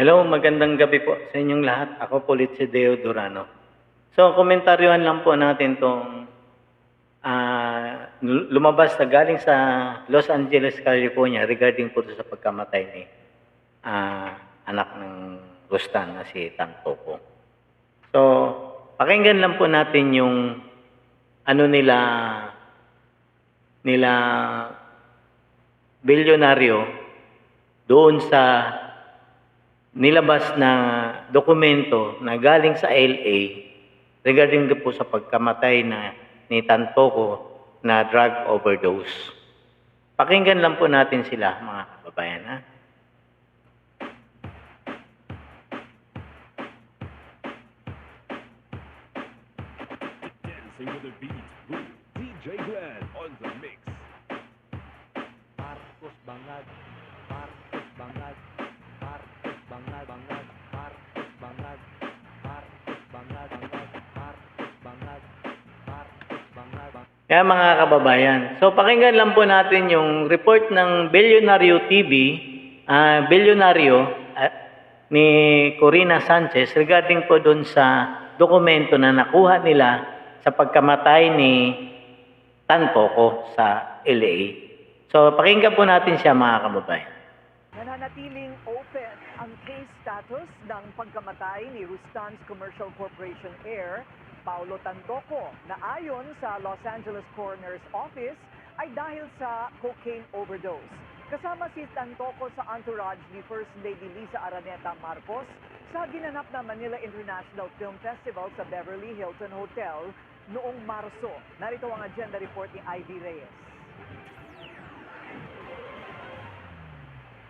Hello, magandang gabi po sa inyong lahat. Ako po ulit si Deo Durano. So, komentaryohan lang po natin itong lumabas na galing sa Los Angeles, California regarding po sa pagkamatay ni anak ng Rustan na si Tantoco. So, pakinggan lang po natin yung ano nila bilyonaryo doon sa nilabas na dokumento na galing sa LA regarding po sa pagkamatay ni Tantoco na drug overdose. Pakinggan lang po natin sila, mga kababayan. Dancing with the beat with DJ Glenn on the mix. Marcos Bangag, Marcos Bangag, Marcos Bangag, Bangag, Marcos Bangag, Marcos Bangag, Bangag, Marcos Bangag, Marcos Bangag. Kaya mga kababayan, so pakinggan lang po natin yung report ng Bilyonaryo TV, ni Corina Sanchez regarding po doon sa dokumento na nakuha nila sa pagkamatay ni Tantoco sa LA. So pakinggan po natin siya, mga kababayan. Nananatiling open ang case status ng pagkamatay ni Rustan's Commercial Corporation heir, Paulo Tantoco, na ayon sa Los Angeles Coroner's Office ay dahil sa cocaine overdose. Kasama si Tantoco sa entourage ni First Lady Lisa Araneta Marcos sa ginanap na Manila International Film Festival sa Beverly Hilton Hotel noong Marso. Narito ang agenda report ni Ivy Reyes.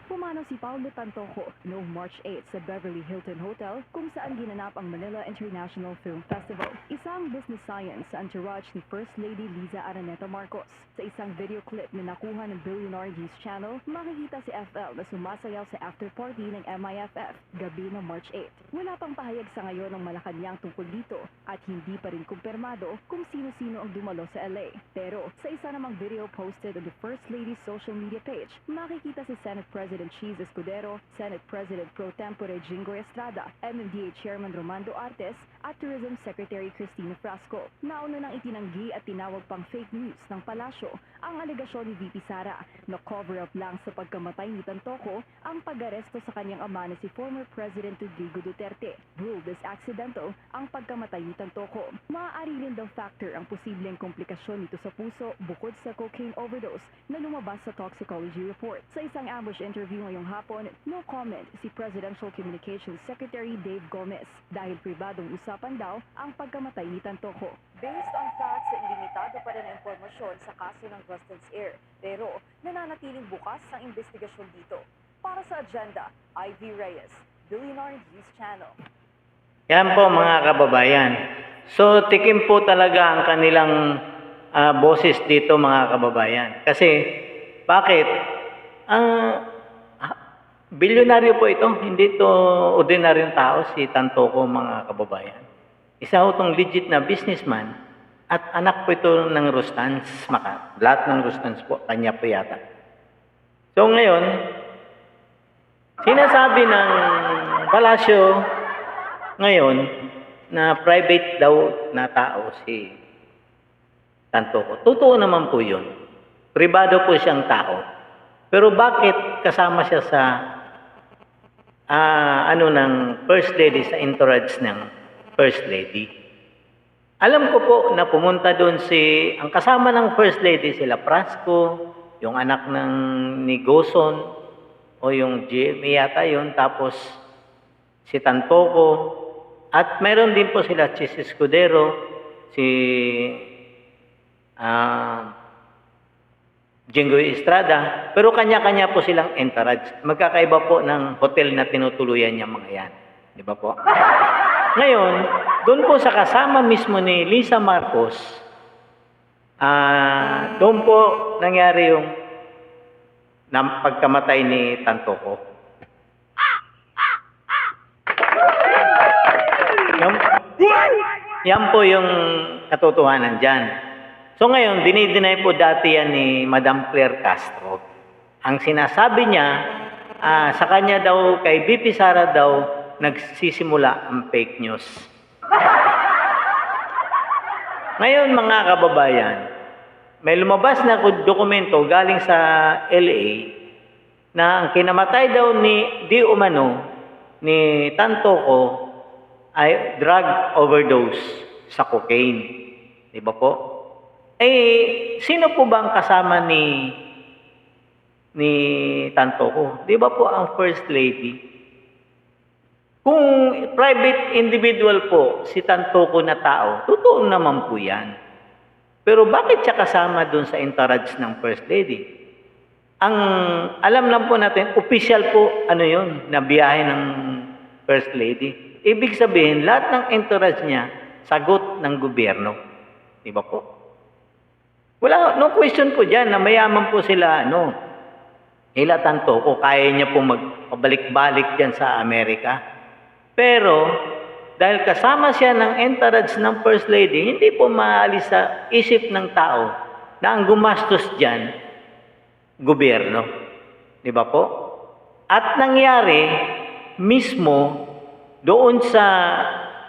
Pumanaw si Paulo Tantoco noong March 8 sa Beverly Hilton Hotel kung saan ginanap ang Manila International Film Festival. Isang business science sa entourage ni First Lady Liza Araneta Marcos. Sa isang video clip na nakuha ng Billionaire News Channel, makikita si FL na sumasayaw sa after party ng MIFF gabi ng March 8. Wala pang pahayag sa ngayon ng Malacanang tungkol dito at hindi pa rin kumpirmado kung sino-sino ang dumalo sa LA. Pero sa isa namang video posted on the First Lady's social media page, makikita si Senate President Cheese Escudero, Senate President Pro Tempore Jingoy Estrada, MMDA Chairman Romando Artes at Tourism Secretary Cristina Frasco. Nauna nang itinanggi at tinawag pang fake news ng palasyo ang alegasyon ni VP Sara na cover-up lang sa pagkamatay ni Tantoco ang pag-aresto sa kanyang ama na si former President Rodrigo Duterte. Ruled as accidental ang pagkamatay ni Tantoco. Maaari rin daw factor ang posibleng komplikasyon nito sa puso bukod sa cocaine overdose na lumabas sa toxicology report. Sa isang ambush interview ngayong hapon, no comment si Presidential Communications Secretary Dave Gomez dahil pribadong usapan daw ang pagkamatay ni Tantoco. Based on facts, limitado pa rin ang impormasyon sa kaso ng Rustan's heir. Pero nananatiling bukas ang investigasyon dito. Para sa agenda, Ivy Reyes, Billionaire News Channel. Yan po, mga kababayan. So tikim po talaga ang kanilang boses dito, mga kababayan. Kasi bakit? Bilyonaryo po ito, hindi to ordinaryong tao si Tantoco, mga kababayan. Isa ho itong legit na businessman at anak po ito ng Rustans. Lahat ng Rustans po, kanya po yata. So ngayon, sinasabi ng palasyo ngayon na private daw na tao si Tantoco. Totoo naman po yun. Pribado po siyang tao. Pero bakit kasama siya sa ng First Lady, sa entourage ng First Lady? Alam ko po na pumunta doon ang kasama ng First Lady sila Frasco, yung anak ni Goson, o yung GMA yata yun, tapos si Tantoco, at meron din po sila Cheese Escudero, si Jingoy Estrada, pero kanya-kanya po silang entourage. Magkakaiba po ng hotel na tinutuluyan niya mga yan. Di ba po? Ngayon, doon po sa kasama mismo ni Lisa Marcos, doon po nangyari yung pagkamatay ni Tantoco. Yan po yung katotohanan dyan. So ngayon, dinideny po dati yan ni Madam Claire Castro. Ang sinasabi niya, sa kanya daw, kay BP Sara daw, nagsisimula ang fake news. Ngayon mga kababayan, may lumabas na dokumento galing sa LA na ang kinamatay daw di umano ni Tantoco ay drug overdose sa cocaine. Di ba po? Sino po ba ang kasama ni Tantoco? Di ba po ang First Lady? Kung private individual po si Tantoco na tao, totoo naman po yan. Pero bakit siya kasama dun sa entourage ng First Lady? Ang alam lang po natin, official po yun, na biyahe ng First Lady. Ibig sabihin, lahat ng entourage niya, sagot ng gobyerno. Di ba po? Wala, no question po dyan na mayaman po sila, Hila Tantoco, kaya niya po magpabalik-balik dyan sa Amerika. Pero, dahil kasama siya ng entourage ng First Lady, hindi po maalis sa isip ng tao na ang gumastos dyan, gobyerno. Di ba po? At nangyari mismo doon sa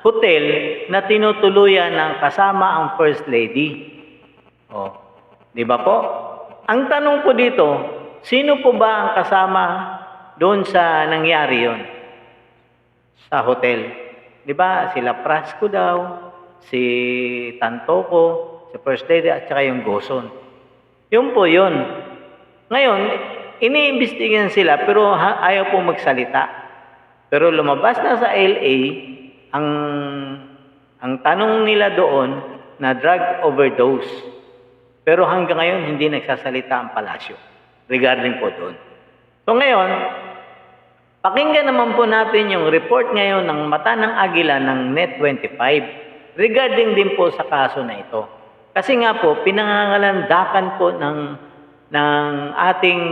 hotel na tinutuluyan ng kasama ang First Lady. Di ba po? Ang tanong po dito, sino po ba ang kasama doon sa nangyari yon sa hotel? Di ba? Sila Prasco daw, si Tantoco, si First Lady at saka yung Goson. Yun po yun. Ngayon, iniimbestigahan sila pero ayaw po magsalita. Pero lumabas na sa LA ang tanong nila doon na drug overdose. Pero hanggang ngayon hindi nagsasalita ang palasyo regarding po doon. So ngayon, pakinggan naman po natin yung report ngayon ng Mata ng Agila ng Net25 regarding din po sa kaso na ito. Kasi nga po, pinangangalandakan po ng ating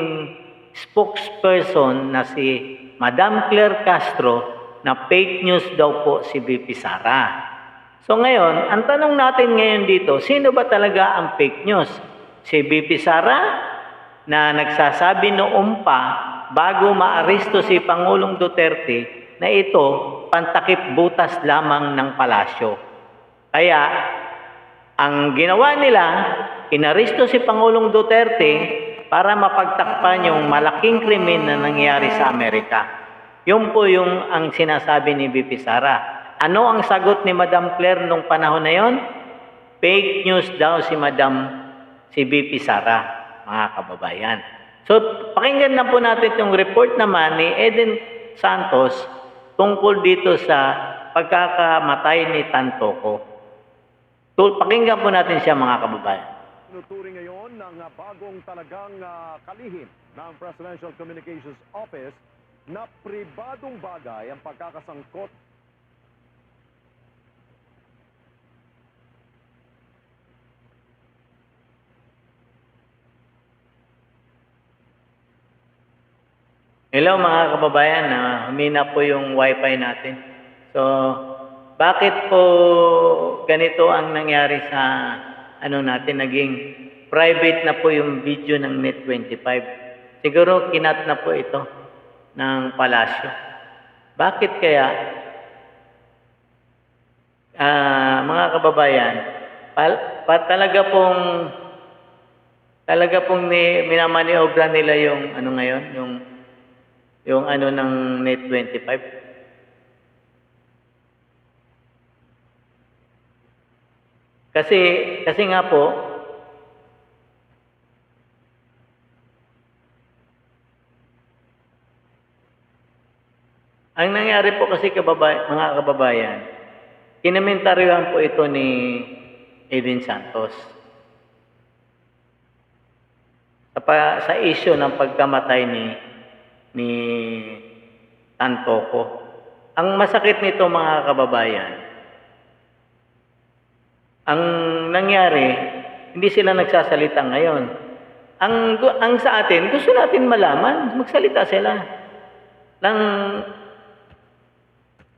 spokesperson na si Madam Claire Castro na fake news daw po si BP Sara. So ngayon, ang tanong natin ngayon dito, sino ba talaga ang fake news? Si BP Sara na nagsasabi noong pa bago maaresto si Pangulong Duterte na ito pantakip butas lamang ng palasyo. Kaya ang ginawa nila, inaresto si Pangulong Duterte para mapagtakpan yung malaking krimen na nangyari sa Amerika. Yun po yung ang sinasabi ni BP Sara. Ano ang sagot ni Madam Claire nung panahon na yon? Fake news daw si BP Sara, mga kababayan. So, pakinggan na po natin yung report naman ni Eden Santos tungkol dito sa pagkakamatay ni Tantoco. So, pakinggan po natin siya, mga kababayan. Tinuturing ngayon ng bagong talagang kalihim ng Presidential Communications Office na pribadong bagay ang pagkakasangkot Hello mga kababayan, humina po yung wifi natin. So, bakit po ganito ang nangyari sa natin, naging private na po yung video ng Net25. Siguro kinat na po ito ng palasyo. Bakit kaya? Mga kababayan, talaga pong minamaniobra nila yung ngayon, yung ng Net25. Kasi nga po, ang nangyari po kasi mga kababayan, kinomentaryohan po ito ni Eden Santos sa issue ng pagkamatay ni Tantoco. Ang masakit nito mga kababayan, ang nangyari, hindi sila nagsasalita ngayon. Ang sa atin, gusto natin malaman, magsalita sila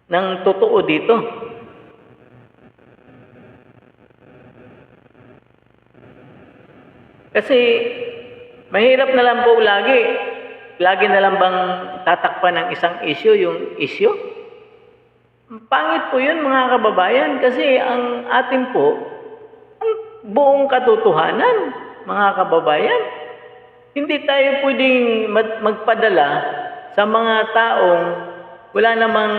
ng totoo dito. Kasi mahirap na lang po lagi lagi na lang bang tatakpan ng isang issue, yung issue? Pangit po yun mga kababayan kasi ang atin po, ang buong katotohanan mga kababayan. Hindi tayo pwedeng magpadala sa mga taong wala namang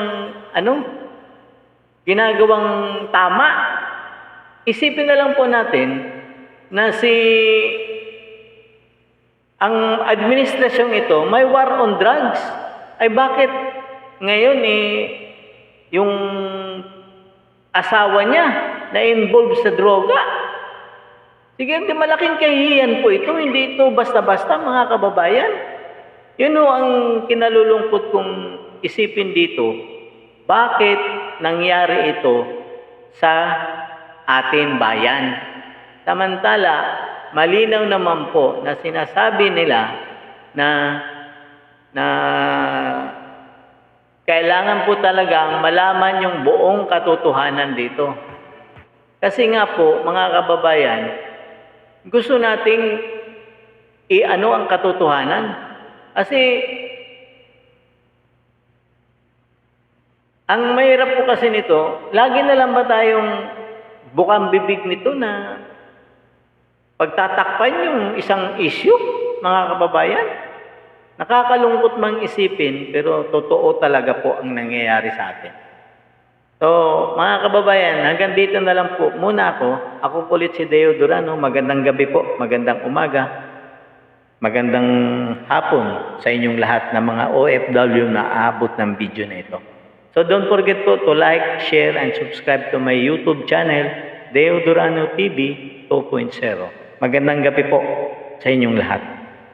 ginagawang tama. Isipin na lang po natin na ang administrasyong ito may war on drugs. Ay bakit ngayon yung asawa niya na involved sa droga? Sige, malaking kahihiyan po ito. Hindi ito basta-basta mga kababayan. Yun ho ang kinalulungkot kong isipin dito. Bakit nangyari ito sa ating bayan? Samantala, malinaw naman po na sinasabi nila na kailangan po talagang malaman yung buong katotohanan dito. Kasi nga po, mga kababayan, gusto nating ang katotohanan. Kasi ang mahirap po kasi nito, lagi na lang ba tayong bukang bibig nito na pagtatakpan yung isang issue, mga kababayan? Nakakalungkot mang isipin, pero totoo talaga po ang nangyayari sa atin. So, mga kababayan, hanggang dito na lang po muna ako. Ako po ulit si Deo Durano. Magandang gabi po, magandang umaga, magandang hapon sa inyong lahat na mga OFW na aabot ng video na ito. So, don't forget po to like, share, and subscribe to my YouTube channel, Deo Durano TV 2.0. Magandang gabi po sa inyong lahat.